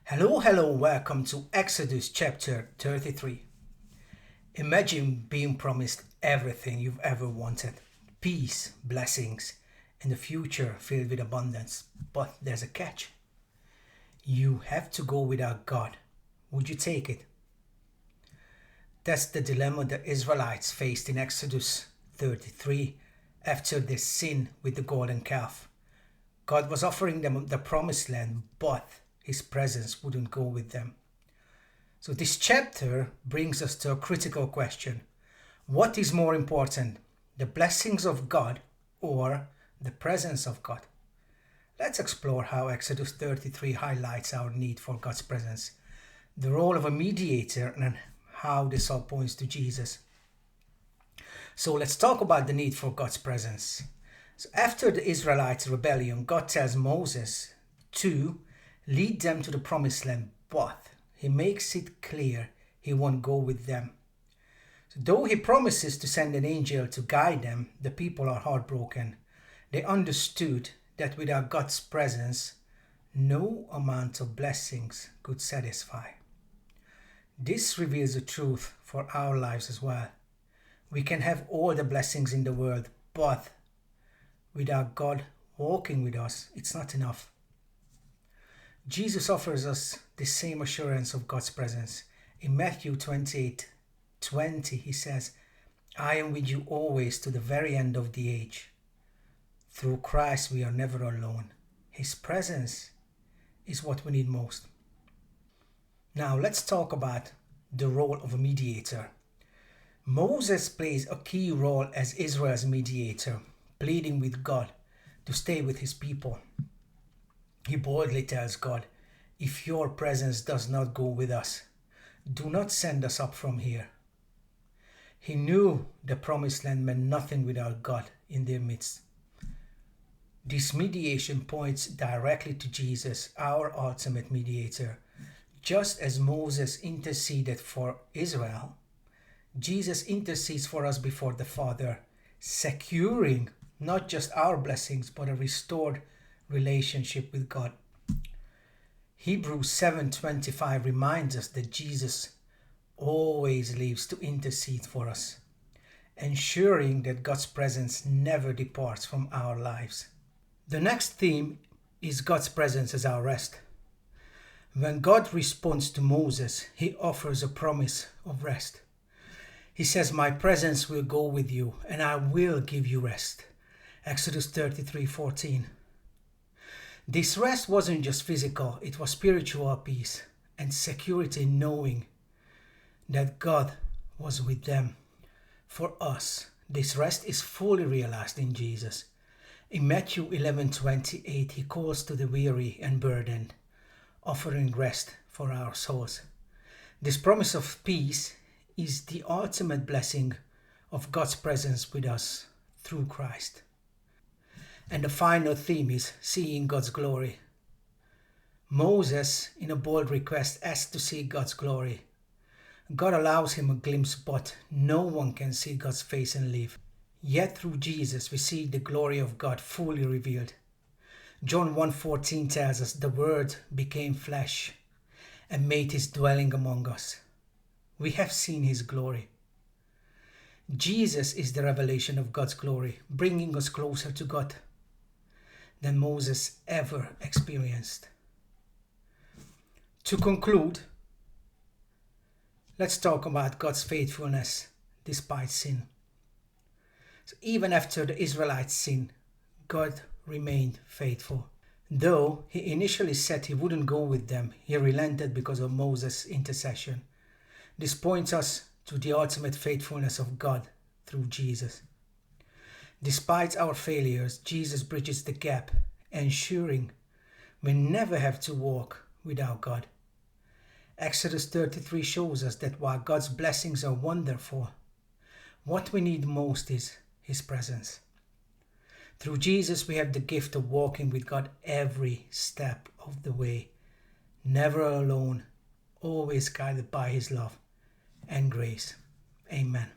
Hello, welcome to Exodus chapter 33. Imagine being promised everything you've ever wanted: peace, blessings, and a future filled with abundance. But there's a catch. You have to go without God. Would you take it? That's the dilemma the Israelites faced in Exodus 33 after their sin with the golden calf. God was offering them the promised land, but His presence wouldn't go with them. So this chapter brings us to a critical question. What is more important, the blessings of God or the presence of God? Let's explore how Exodus 33 highlights our need for God's presence, the role of a mediator, and how this all points to Jesus. So let's talk about the need for God's presence. So after the Israelites' rebellion, God tells Moses to lead them to the promised land, but He makes it clear He won't go with them. So though He promises to send an angel to guide them, the people are heartbroken. They understood that without God's presence, no amount of blessings could satisfy. This reveals the truth for our lives as well. We can have all the blessings in the world, but without God walking with us, it's not enough. Jesus offers us the same assurance of God's presence. In Matthew 28:20, He says, "I am with you always to the very end of the age." Through Christ, we are never alone. His presence is what we need most. Now, let's talk about the role of a mediator. Moses plays a key role as Israel's mediator, pleading with God to stay with His people. He boldly tells God, "If your presence does not go with us, do not send us up from here." He knew the promised land meant nothing without God in their midst. This mediation points directly to Jesus, our ultimate mediator. Just as Moses interceded for Israel, Jesus intercedes for us before the Father, securing not just our blessings, but a restored relationship with God. Hebrews 7:25 reminds us that Jesus always lives to intercede for us, ensuring that God's presence never departs from our lives. The next theme is God's presence as our rest. When God responds to Moses, He offers a promise of rest. He says, "My presence will go with you, and I will give you rest." Exodus 33:14. This rest wasn't just physical, it was spiritual peace and security, knowing that God was with them. For us, this rest is fully realized in Jesus. In Matthew 11:28, He calls to the weary and burdened, offering rest for our souls. This promise of peace is the ultimate blessing of God's presence with us through Christ. And the final theme is seeing God's glory. Moses, in a bold request, asks to see God's glory. God allows him a glimpse, but no one can see God's face and live. Yet through Jesus, we see the glory of God fully revealed. John 1:14 tells us, "The Word became flesh and made His dwelling among us." We have seen His glory. Jesus is the revelation of God's glory, bringing us closer to God than Moses ever experienced. To conclude, let's talk about God's faithfulness despite sin. So even after the Israelites sinned, God remained faithful. Though He initially said He wouldn't go with them, He relented because of Moses' intercession. This points us to the ultimate faithfulness of God through Jesus. Despite our failures, Jesus bridges the gap, ensuring we never have to walk without God. Exodus 33 shows us that while God's blessings are wonderful, what we need most is His presence. Through Jesus, we have the gift of walking with God every step of the way, never alone, always guided by His love and grace. Amen.